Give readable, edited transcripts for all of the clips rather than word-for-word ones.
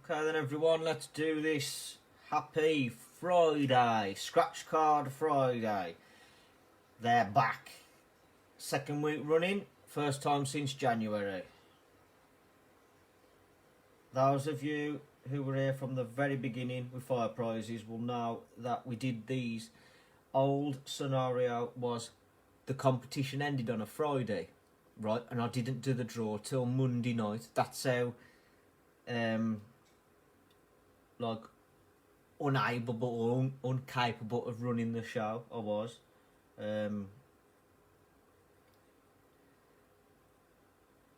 Okay then everyone, let's do this. Happy Friday, Scratch Card Friday. They're back. Second week running, first time since January. Those of you who were here from the very beginning with Fire Prizes will know that we did these. Old scenario was the competition ended on a Friday, right? And I didn't do the draw till Monday night. That's how like unable or incapable of running the show I was.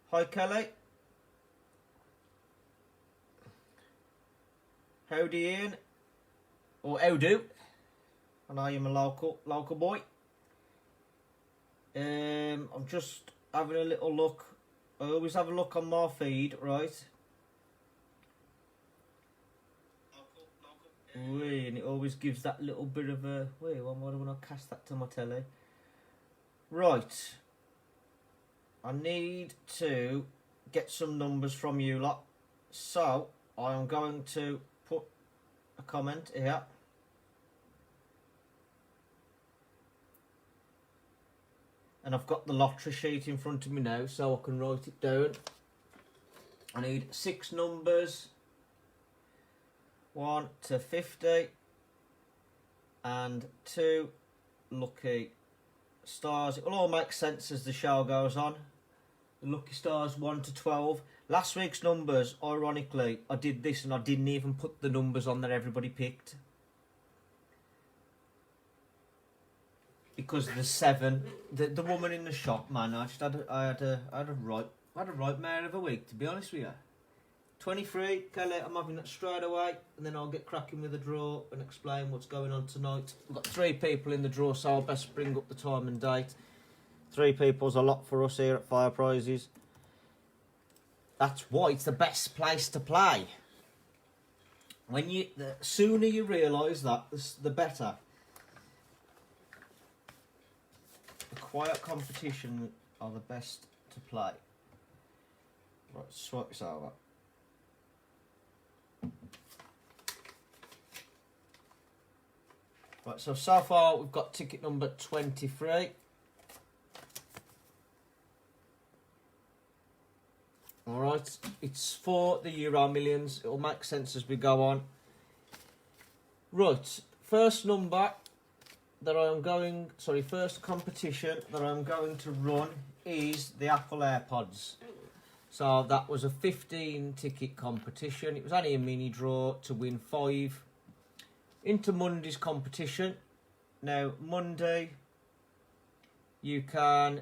Hi Kelly. Howdy Ian. Or how do? I know you're a local boy. I'm just having a little look. I always have a look on my feed, right? Wee, and it always gives that little bit of a wait. Why do I cast that to my telly? Right. I need to get some numbers from you lot, so I am going to put a comment here. And I've got the lottery sheet in front of me now, so I can write it down. I need 6 numbers, 1 to 50, and 2 lucky stars. It will all make sense as the show goes on. The lucky stars 1 to 12. Last week's numbers, ironically, I did this and I didn't even put the numbers on that everybody picked. Because the 7, the woman in the shop, man, I had a right mare of a week, to be honest with you. 23, Kelly, I'm having that straight away, and then I'll get cracking with the draw and explain what's going on tonight. We've got 3 people in the draw, so I'll best bring up the time and date. 3 people's a lot for us here at Fire Prizes. That's why it's the best place to play. The sooner you realise that, the better. The quiet competition are the best to play. Right, swipe this over. Right, so far we've got ticket number 23. Alright, it's for the Euro Millions. It'll make sense as we go on. Right, first competition that I'm going to run is the Apple AirPods. So that was a 15 ticket competition. It was only a mini draw to win 5. Into Monday's competition. Now, Monday, you can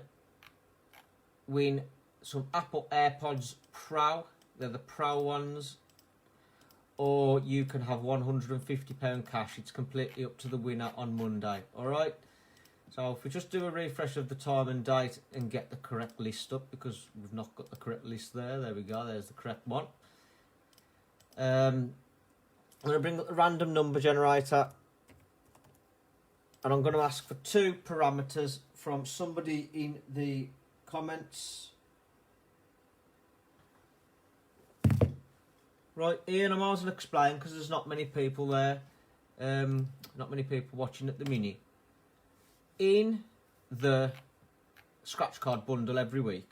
win some Apple AirPods Pro. They're the Pro ones. Or you can have £150 cash. It's completely up to the winner on Monday. Alright? So if we just do a refresh of the time and date and get the correct list up, because we've not got the correct list there. There we go. There's the correct one. I'm going to bring up the random number generator. And I'm going to ask for 2 parameters from somebody in the comments. Right, Ian, I might as well explain because there's not many people there. Not many people watching at the minute. In the scratch card bundle every week,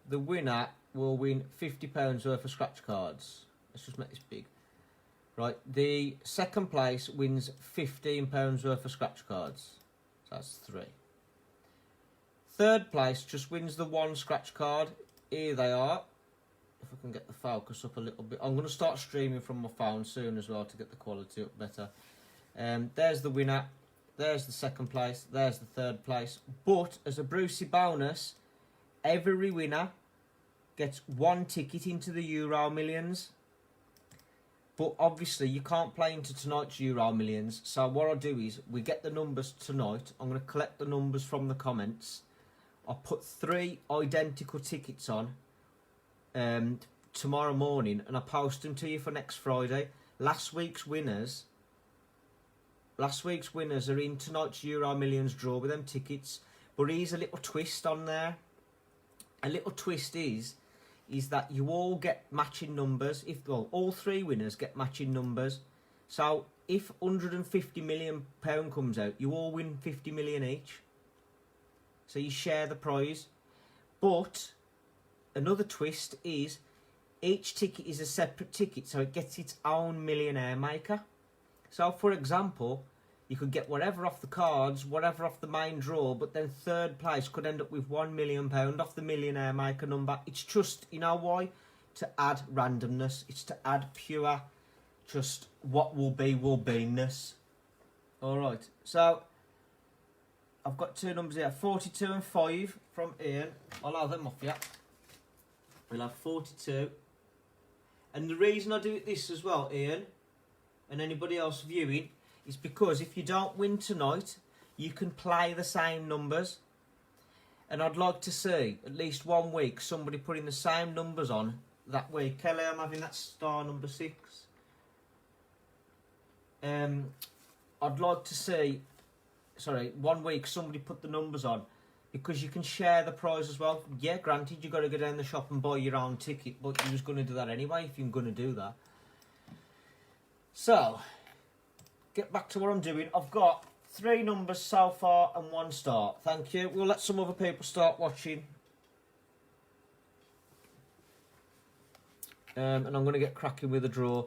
the winner will win £50 worth of scratch cards. Let's just make this big. Right, the second place wins £15 worth of scratch cards. So that's 3. Third place just wins the 1 scratch card. Here they are. If I can get the focus up a little bit. I'm going to start streaming from my phone soon as well to get the quality up better. There's the winner. There's the second place. There's the third place. But as a Brucey bonus, every winner gets 1 ticket into the Euro Millions. But obviously you can't play into tonight's Euro Millions. So what I'll do is we get the numbers tonight. I'm going to collect the numbers from the comments. I'll put 3 identical tickets on tomorrow morning and I'll post them to you for next Friday. Last week's winners are in tonight's Euro Millions draw with them tickets. But here's a little twist on there. A little twist is is that you all get matching numbers. If well, all three winners get matching numbers. So if £150 million comes out, you all win 50 million each. So you share the prize. But another twist is each ticket is a separate ticket, so it gets its own millionaire maker. So for example, you could get whatever off the cards, whatever off the main draw, but then third place could end up with £1 million off the millionaire maker number. It's just, you know why? To add randomness. It's to add pure, just what will beingness. Alright, so I've got two numbers here, 42 and 5 from Ian. I'll have them off, yeah. We'll have 42. And the reason I do this as well, Ian, and anybody else viewing, is because if you don't win tonight, you can play the same numbers. And I'd like to see, at least 1 week, somebody putting the same numbers on that week. Kelly, I'm having that star number 6. I'd like to see, 1 week, somebody put the numbers on. Because you can share the prize as well. Yeah, granted, you've got to go down the shop and buy your own ticket, but you was going to do that anyway if you're going to do that. So, get back to what I'm doing. I've got 3 numbers so far and 1 star. Thank you. We'll let some other people start watching. And I'm going to get cracking with the draw.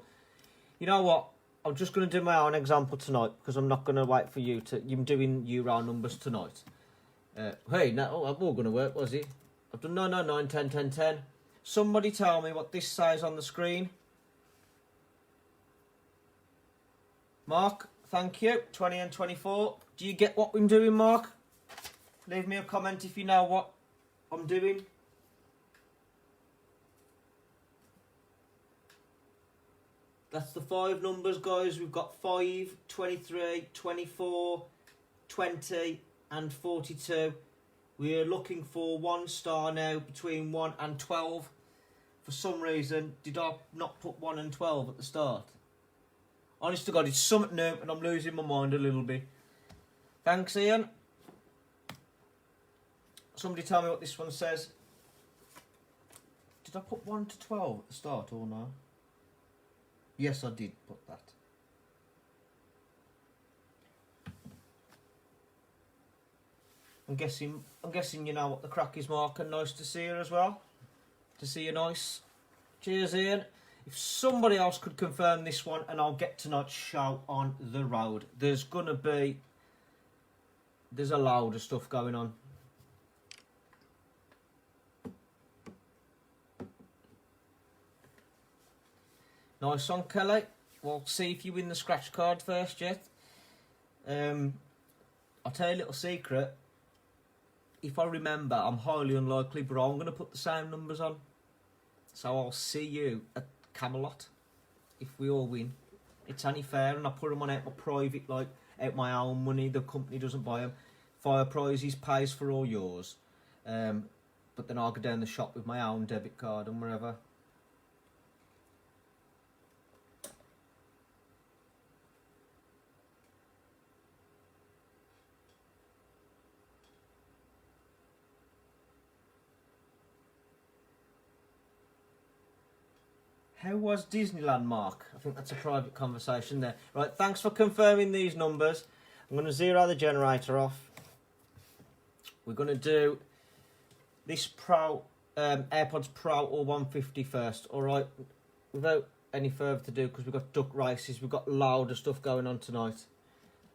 You know what? I'm just going to do my own example tonight because I'm not going to wait for you to... I'm doing Euro numbers tonight. Hey, no, I'm all going to work, was it? I've done 9, 9, 9, 10, 10, 10. Somebody tell me what this says on the screen. Mark, thank you. 20 and 24. Do you get what I'm doing, Mark? Leave me a comment if you know what I'm doing. That's the 5 numbers, guys. We've got 5, 23, 24, 20... and 42. We are looking for 1 star now between 1 and 12. For some reason, did I not put 1 and 12 at the start? Honest to God, it's something new and I'm losing my mind a little bit. Thanks, Ian. Somebody tell me what this one says. Did I put 1 to 12 at the start or no? Yes, I did put that. I'm guessing you know what the crack is, Mark, and nice to see you as well. To see you nice. Cheers, Ian. If somebody else could confirm this one, and I'll get tonight's show on the road. There's a load of stuff going on. Nice one, Kelly. We'll see if you win the scratch card first yet. I'll tell you a little secret. If I remember, I'm highly unlikely, but I'm going to put the same numbers on. So I'll see you at Camelot if we all win. It's only fair, and I put them on out my private, out my own money. The company doesn't buy them. Fire Prizes pays for all yours. But then I'll go down the shop with my own debit card and wherever. How was Disneyland, Mark? I think that's a private conversation there. Right, thanks for confirming these numbers. I'm going to zero the generator off. We're going to do this Pro AirPods Pro or 150 first. All right, without any further to do, because we've got duck races, we've got loads of stuff going on tonight.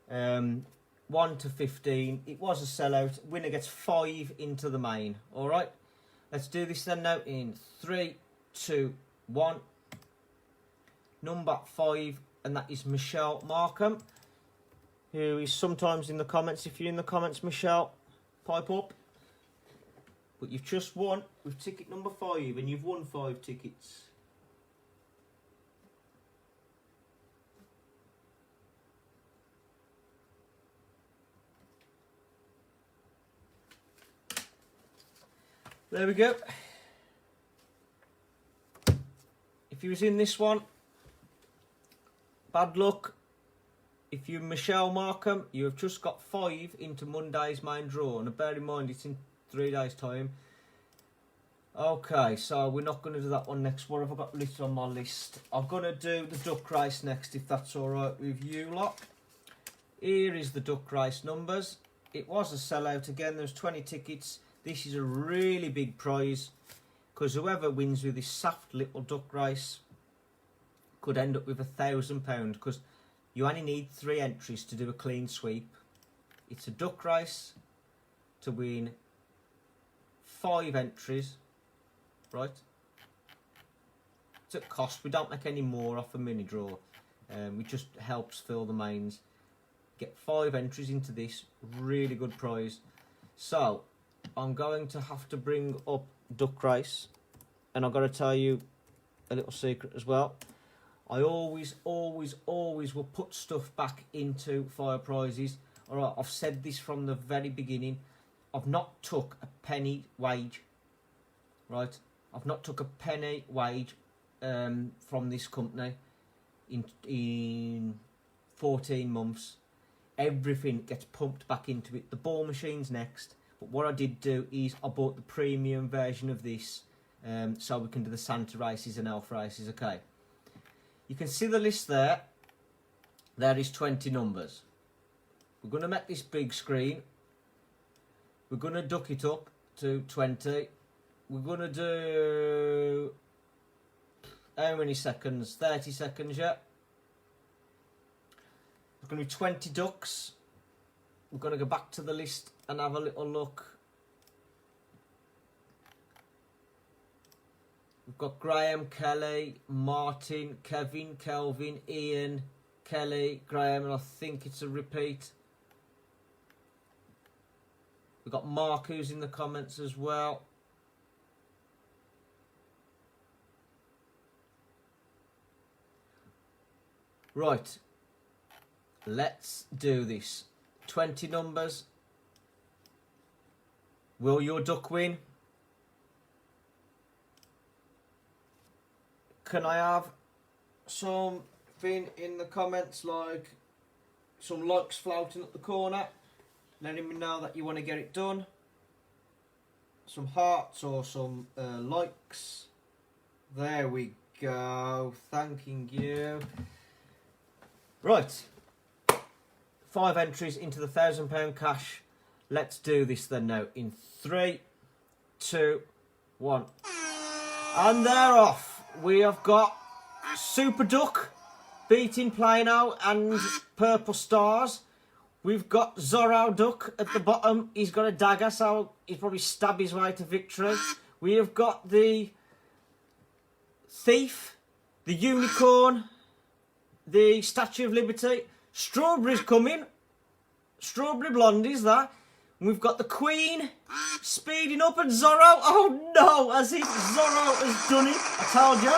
1 to 15. It was a sellout. Winner gets 5 into the main. All right, let's do this then now in 3, 2, 1. Number 5, and that is Michelle Markham, who is sometimes in the comments. If you're in the comments, Michelle, pipe up. But you've just won with ticket number 5, and you've won 5 tickets. There we go. If you was in this one, bad luck. If you're Michelle Markham, you have just got 5 into Monday's main draw. And bear in mind, it's in 3 days' time. Okay, so we're not going to do that one next. What have I got listed on my list? I'm going to do the duck race next, if that's alright with you lot. Here is the duck race numbers. It was a sellout again. There's 20 tickets. This is a really big prize, because whoever wins with this soft little duck race could end up with £1,000, because you only need 3 entries to do a clean sweep. It's a duck race to win 5 entries, right? It's at cost. We don't make any more off a mini draw. It just helps fill the mains. Get 5 entries into this really good prize. So I'm going to have to bring up duck race, and I've got to tell you a little secret as well. I always will put stuff back into fire prizes. Alright, I've said this from the very beginning. I've not took a penny wage, right? I've not took a penny wage from this company in 14 months. Everything gets pumped back into it. The ball machine's next. But what I did do is I bought the premium version of this, so we can do the Santa races and elf races, okay? You can see the list there. There is 20 numbers. We're going to make this big screen. We're going to duck it up to 20. We're going to do... how many seconds? 30 seconds, yeah. There's going to be 20 ducks. We're going to go back to the list and have a little look. We've got Graham, Kelly, Martin, Kevin, Kelvin, Ian, Kelly, Graham, and I think it's a repeat. We've got Mark, who's in the comments as well. Right. Let's do this. 20 numbers. Will your duck win? Can I have something in the comments, like some likes floating at the corner, letting me know that you want to get it done? Some hearts or some likes. There we go. Thanking you. Right. 5 entries into the £1,000 cash. Let's do this then now. In 3, 2, 1. And they're off. We have got Super Duck beating Plano and Purple Stars. We've got Zorro Duck at the bottom. He's got a dagger, so he'll probably stab his way to victory. We have got the Thief, the Unicorn, the Statue of Liberty. Strawberry's coming. Strawberry Blondie's that. We've got the Queen speeding up, and Zorro. Oh no, as if Zorro has done it. I told you.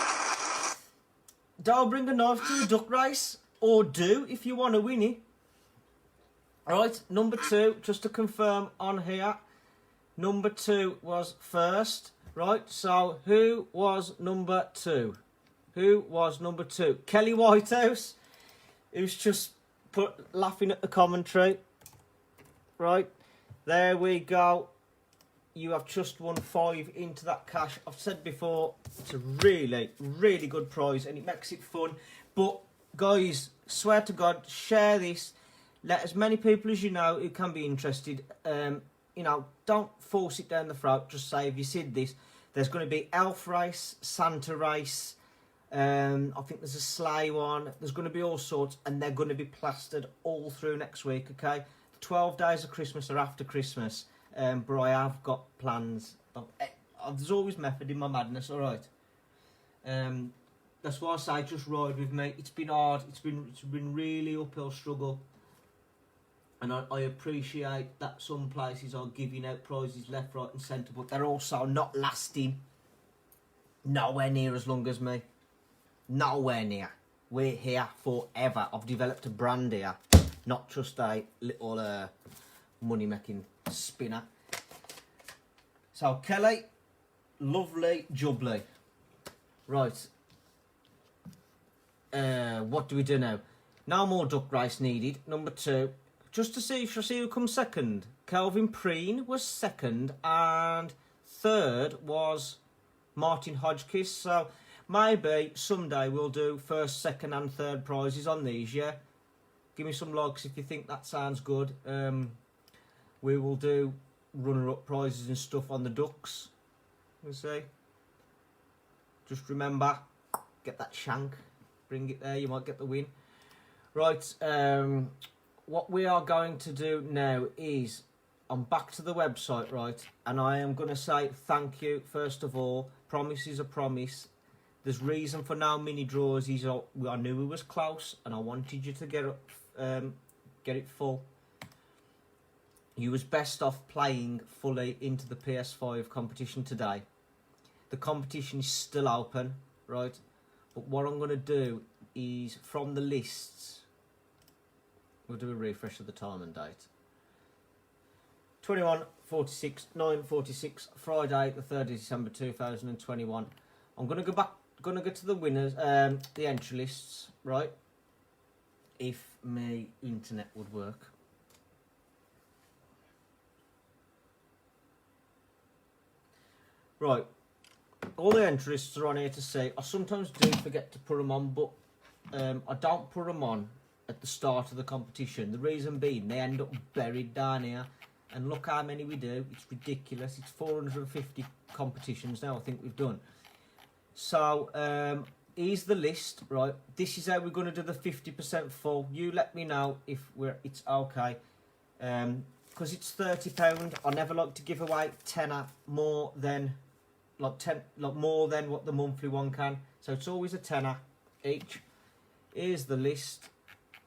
Don't bring a knife to the duck race. Or do, if you want to win it. Alright, number 2, just to confirm on here. Number 2 was first. Right, so who was number 2? Who was number 2? Kelly Whitehouse, who's just laughing at the commentary. Right, there we go. You have just won 5 into that cash. I've said before, it's a really, really good prize, and it makes it fun. But guys, swear to God, share this. Let as many people as you know who can be interested. You know, don't force it down the throat. Just say, if you said this, there's going to be elf race, Santa race. I think there's a sleigh one. There's going to be all sorts, and they're going to be plastered all through next week. Okay, the 12 days of Christmas are after Christmas. But I have got plans. There's always method in my madness. All right. That's why I say just ride with me. It's been hard. It's been really uphill struggle. And I appreciate that some places are giving out prizes left, right and centre, but they're also not lasting nowhere near as long as me. Nowhere near. We're here forever. I've developed a brand here, not just a little money-making spinner. So, Kelly, lovely jubbly. Right. What do we do now? No more duck race needed. Number 2. Just to see, shall I see who comes second? Kelvin Preen was second, and third was Martin Hodgkiss. So maybe someday we'll do first, second and third prizes on these, yeah? Give me some likes if you think that sounds good. We will do runner-up prizes and stuff on the ducks. We'll see. Just remember, get that shank. Bring it there, you might get the win. Right, what we are going to do now is, I'm back to the website, right? And I am going to say thank you, first of all. Promise is a promise. There's reason for now mini draws. I knew it was close, and I wanted you to get it full. You was best off playing fully into the PS5 competition today. The competition is still open, right? But what I'm going to do is, from the lists, we'll do a refresh of the time and date. 21:46, 9:46, Friday, the 3rd of December 2021. I'm going to go to the winners, the entry lists, right? If my internet would work. Right. All the entry lists are on here to see. I sometimes do forget to put them on, but I don't put them on at the start of the competition. The reason being, they end up buried down here. And look how many we do. It's ridiculous. It's 450 competitions now I think we've done. So, here's the list, right? This is how we're going to do the 50% full. You let me know if it's okay. Because it's £30. I never like to give away tenner more than more than what the monthly one can. So it's always a tenner each. Here's the list.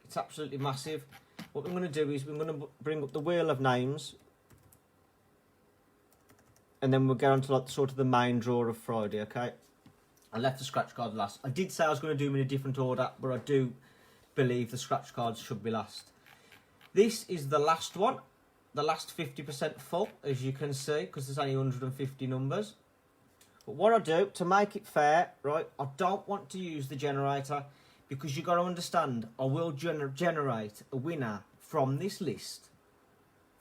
It's absolutely massive. What we're going to do is we're going to bring up the wheel of names, and then we'll go on to sort of the main draw of Friday. Okay. I left the scratch card last. I did say I was going to do them in a different order, but I do believe the scratch cards should be last. This is the last one, the last 50% full, as you can see, because there's only 150 numbers. But what I do, to make it fair, right, I don't want to use the generator, because you've got to understand, I will generate a winner from this list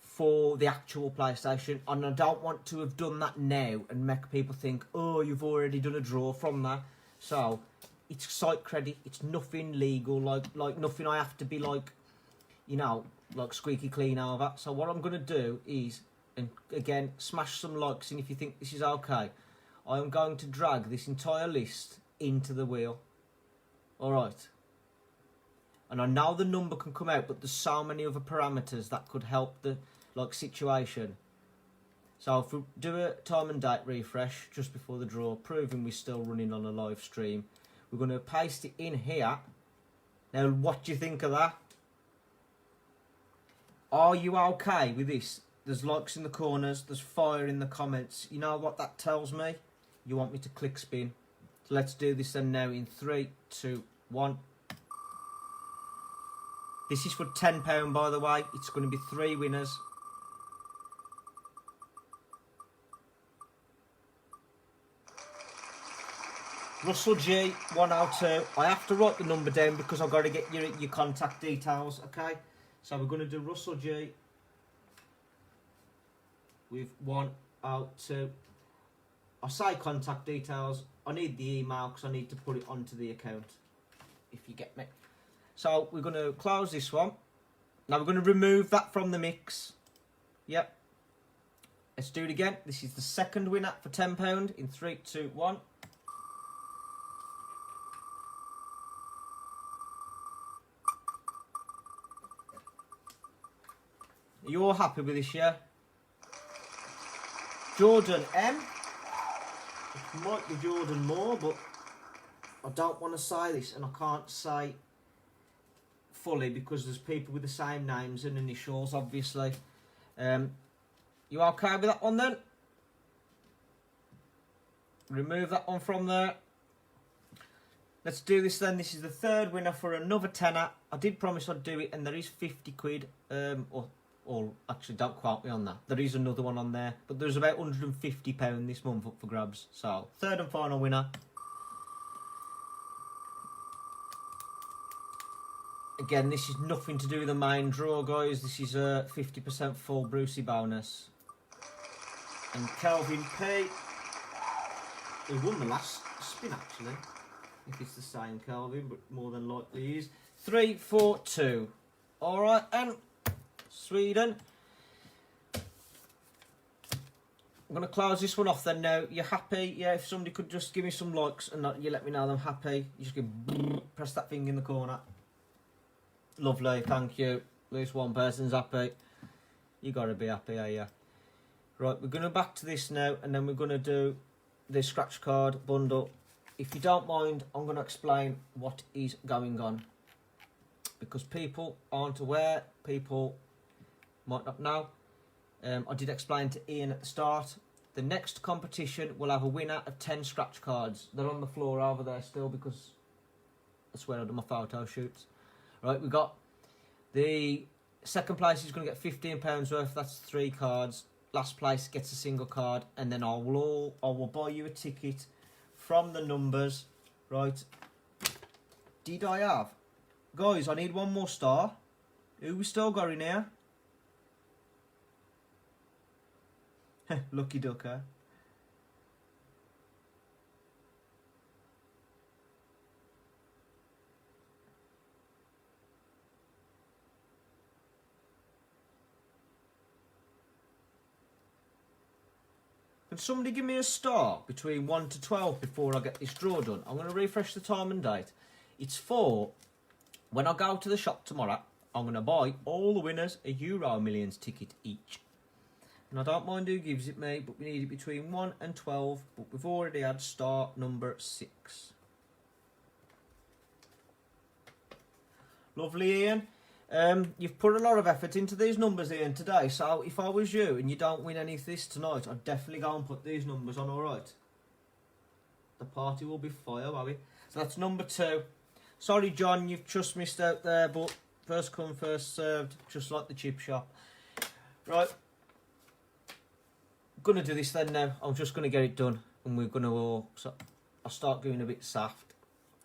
for the actual PlayStation, and I don't want to have done that now and make people think, oh, you've already done a draw from that. So, it's site credit, it's nothing legal, like nothing I have to be like squeaky clean over. So what I'm going to do is, and again, smash some likes in if you think this is okay. I am going to drag this entire list into the wheel. Alright. And I know the number can come out, but there's so many other parameters that could help the situation. So if we do a time and date refresh just before the draw, proving we're still running on a live stream, we're going to paste it in here. Now, what do you think of that? Are you okay with this? There's likes in the corners, there's fire in the comments. You know what that tells me? You want me to click spin. So let's do this then now in 3, 2, 1. This is for £10, by the way. It's going to be 3 winners. Russell G, 102. I have to write the number down because I've got to get your contact details, okay? So we're going to do Russell G with 102. I say contact details. I need the email because I need to put it onto the account, if you get me. So we're going to close this one. Now we're going to remove that from the mix. Yep. Let's do it again. This is the second winner for £10 in 3, 2, 1. Are you all happy with this, yeah? Jordan M. It might be Jordan Moore, but I don't want to say this, and I can't say fully because there's people with the same names and initials, obviously. You okay with that one then? Remove that one from there. Let's do this then. This is the third winner for another tenner. I did promise I'd do it, and there is 50 quid, or actually don't quote me on that. There is another one on there, but there's about £150 this month up for grabs. So, third and final winner. Again, this is nothing to do with the main draw, guys. This is a 50% full Brucey bonus. And Kelvin P. He won the last spin actually. If it's the same Kelvin, but more than likely is 3, 4, 2. All right, and Sweden. I'm going to close this one off then now. You're happy? Yeah, if somebody could just give me some likes and you let me know I'm happy. You just press that thing in the corner. Lovely, thank you. At least one person's happy. You got to be happy, are you? Right, we're going to back to this now, and then we're going to do the scratch card bundle. If you don't mind, I'm going to explain what is going on. Because people aren't aware, people might not know. I did explain to Ian at the start. The next competition will have a winner of 10 scratch cards. They're on the floor over there still because that's where I do my photo shoots. Right, we got the second place is going to get £15 worth. That's 3 cards. Last place gets a single card, and then I will buy you a ticket from the numbers. Right? Did I have? Guys, I need one more star. Who we still got in here? Lucky duck, eh? Can somebody give me a star between 1 to 12 before I get this draw done? I'm going to refresh the time and date. It's for when I go to the shop tomorrow. I'm going to buy all the winners a Euro Millions ticket each. And I don't mind who gives it me, but we need it between 1 and 12. But we've already had star number 6. Lovely, Ian. You've put a lot of effort into these numbers, Ian, today. So if I was you and you don't win any of this tonight, I'd definitely go and put these numbers on, alright? The party will be fire, won't we? So that's number 2. Sorry, John, you've just missed out there, but first come, first served, just like the chip shop. Right. Gonna do this then now. I'm just gonna get it done, and we're gonna so I'll start doing a bit soft.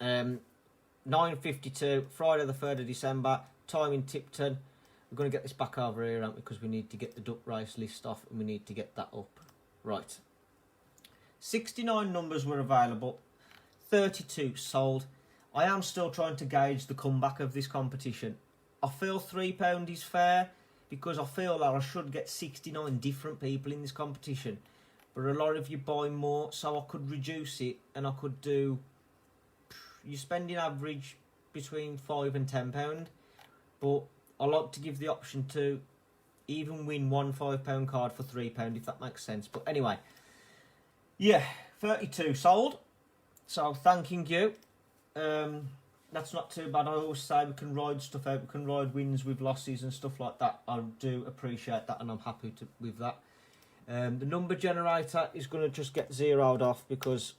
9:52, Friday the 3rd of December, time in Tipton. We're gonna get this back over here, aren't we? Because we need to get the duck race list off, and we need to get that up. Right. 69 numbers were available, 32 sold. I am still trying to gauge the comeback of this competition. I feel £3 is fair, because I feel that I should get 69 different people in this competition. But a lot of you buy more, so I could reduce it, and I could do... You're spending average between £5 and £10. But I like to give the option to even win one £5 card for £3, if that makes sense. But anyway, yeah, 32 sold. So thanking you. That's not too bad. I always say we can ride stuff out, we can ride wins with losses and stuff like that. I do appreciate that, and I'm happy with that. The number generator is going to just get zeroed off because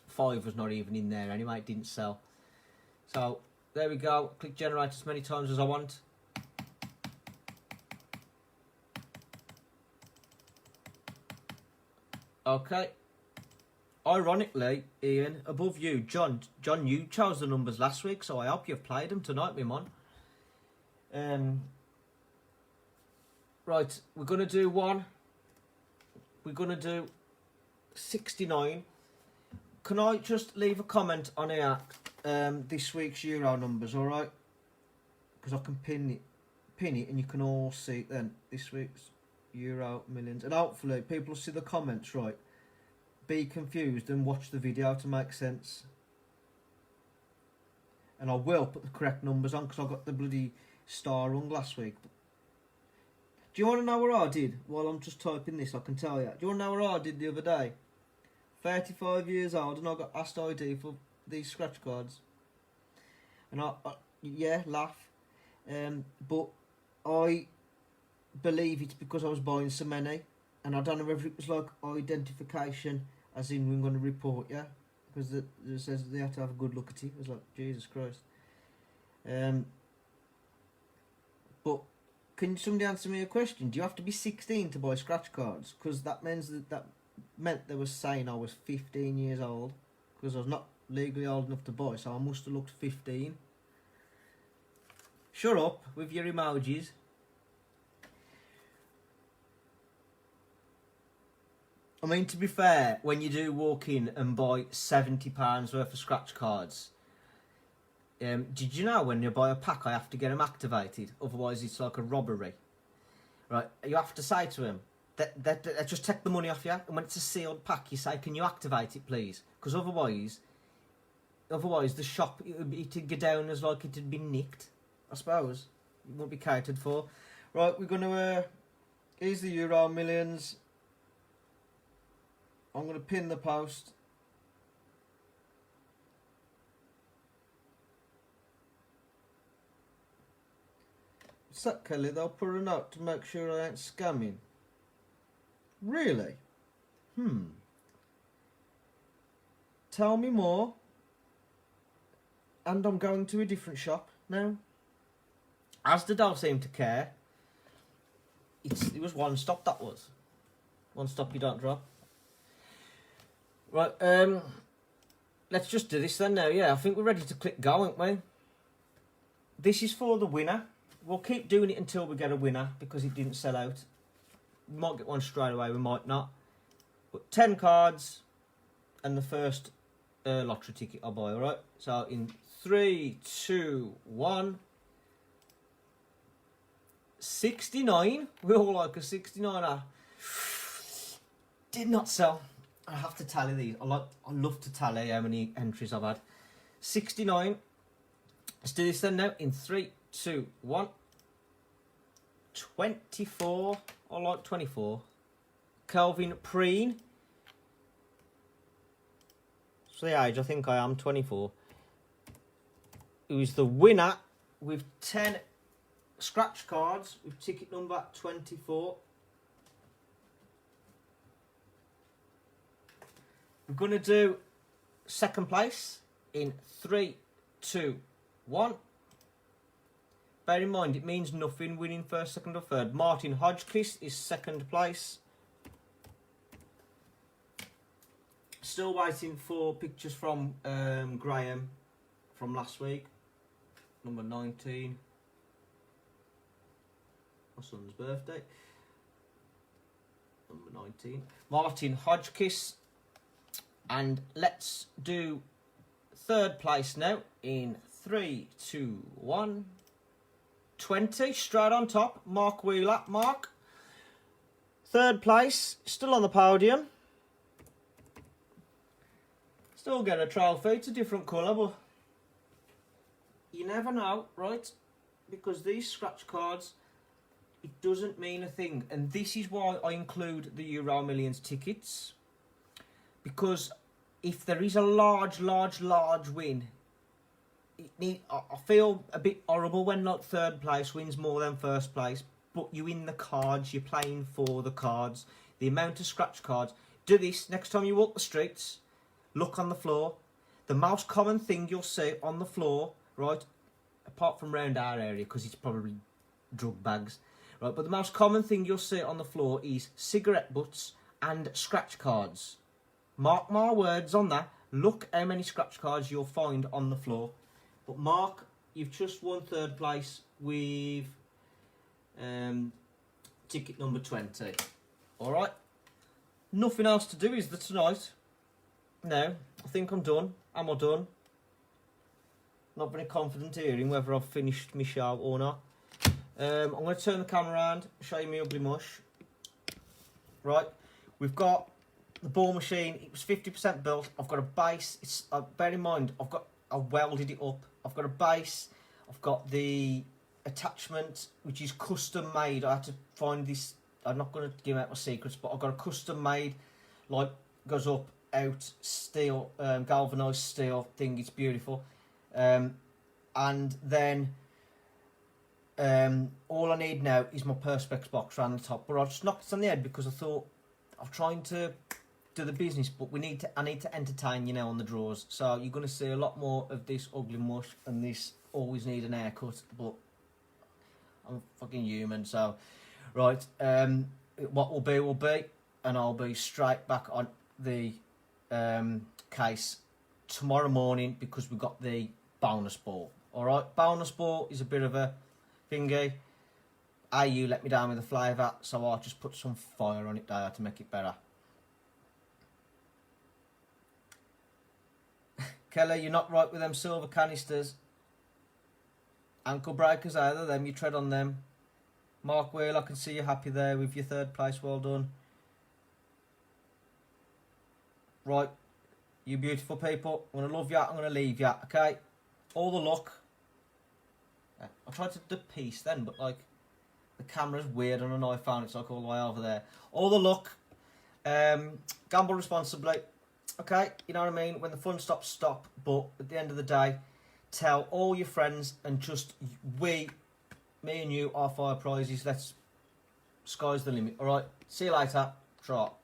5 was not even in there anyway, it didn't sell. So there we go. Click generate as many times as I want. Okay. Ironically, Ian, above you, John, you chose the numbers last week, so I hope you've played them tonight, my man. Right, we're going to do one. We're going to do 69. Can I just leave a comment on here, this week's Euro numbers, alright? Because I can pin it and you can all see it then. This week's Euro Millions. And hopefully people will see the comments, right? Be confused and watch the video to make sense. And I will put the correct numbers on because I got the bloody star wrong last week. Do you want to know what I did while I'm just typing this? I can tell you. Do you want to know what I did the other day? 35 years old and I got asked ID for these scratch cards. And yeah, laugh. But I believe it's because I was buying so many. And I don't know whether it was like identification, as in we're going to report you, because it says they have to have a good look at it. I was like, Jesus Christ. But can somebody answer me a question? Do you have to be 16 to buy scratch cards? Because that meant they were saying I was 15 years old, because I was not legally old enough to buy, so I must have looked 15. Shut up with your emojis. I mean, to be fair, when you do walk in and buy £70 worth of scratch cards, did you know when you buy a pack, I have to get them activated? Otherwise, it's like a robbery. Right? You have to say to them, that just take the money off you, and when it's a sealed pack, you say, "Can you activate it, please?" Because otherwise, the shop it'd go down as like it had been nicked. I suppose it won't be catered for. Right, we're gonna. Here's the Euro Millions. I'm gonna pin the post. What's that, Kelly? They'll put a note to make sure I ain't scamming. Really? Tell me more. And I'm going to a different shop now. Asda don't seem to care. It was one stop, that was. One stop you don't drop. Right, let's just do this then now. Yeah, I think we're ready to click go, aren't we? This is for the winner. We'll keep doing it until we get a winner because it didn't sell out. We might get one straight away, we might not. But 10 cards and the first lottery ticket I'll buy, alright? So in 3, 2, 1. 69. We all like a 69er. Did not sell. I have to tally these. I love to tally how many entries I've had. 69. Let's do this then now. In 3, 2, 1. 24. I like 24. Kelvin Preen. So the age, I think I am 24. Who's the winner with 10 scratch cards with ticket number 24. We're going to do second place in 3, 2, 1. Bear in mind, it means nothing winning first, second or third. Martin Hodgkiss is second place. Still waiting for pictures from Graham from last week. Number 19. My son's birthday. Number 19. Martin Hodgkiss. And let's do third place now in 3, 2, 1. 20, straight on top. Mark Wheeler. Mark. Third place, still on the podium. Still get a trophy. It's a different colour, but you never know, right? Because these scratch cards, it doesn't mean a thing. And this is why I include the Euro Millions tickets. Because if there is a large win, I feel a bit horrible when like third place wins more than first place. But you win the cards, you're playing for the cards. The amount of scratch cards. Do this next time you walk the streets. Look on the floor. The most common thing you'll see on the floor, right, apart from around our area, because it's probably drug bags, right, but the most common thing you'll see on the floor is cigarette butts and scratch cards. Mark my words on that. Look how many scratch cards you'll find on the floor. But Mark, you've just won third place with ticket number 20. Alright? Nothing else to do, is there, tonight? No, I think I'm done. Am I done? Not very confident hearing whether I've finished my show or not. I'm going to turn the camera around, show you my ugly mush. Right, we've got the ball machine. It was 50% built. I've got a base. It's bear in mind, I welded it up. I've got a base. I've got the attachment, which is custom made. I had to find this. I'm not going to give out my secrets, but I've got a custom made, like, goes up, out, steel, galvanised steel thing. It's beautiful. And then all I need now is my Perspex box around the top. But I just knocked it on the head because I thought I'm trying to do the business, but I need to entertain you now on the draws. So you're going to see a lot more of this ugly mush and this always need an haircut. But I'm fucking human, so right. What will be, and I'll be straight back on the case tomorrow morning because we've got the bonus ball. Alright, bonus ball is a bit of a thingy. You let me down with the flavour, so I'll just put some fire on it there to make it better. Alright, Kelly, you're not right with them silver canisters. Ankle breakers either, them, you tread on them. Mark Wheel, I can see you happy there with your 3rd place, well done. Right, you beautiful people, I'm going to love you, I'm going to leave you, okay? All the luck. I tried to do peace then, but like, the camera's weird on an iPhone, it's like all the way over there. All the luck. Gamble responsibly. Okay, you know what I mean? When the fun stops, stop. But at the end of the day, tell all your friends and just me and you are fire prizes. Sky's the limit. Alright, see you later. Trot.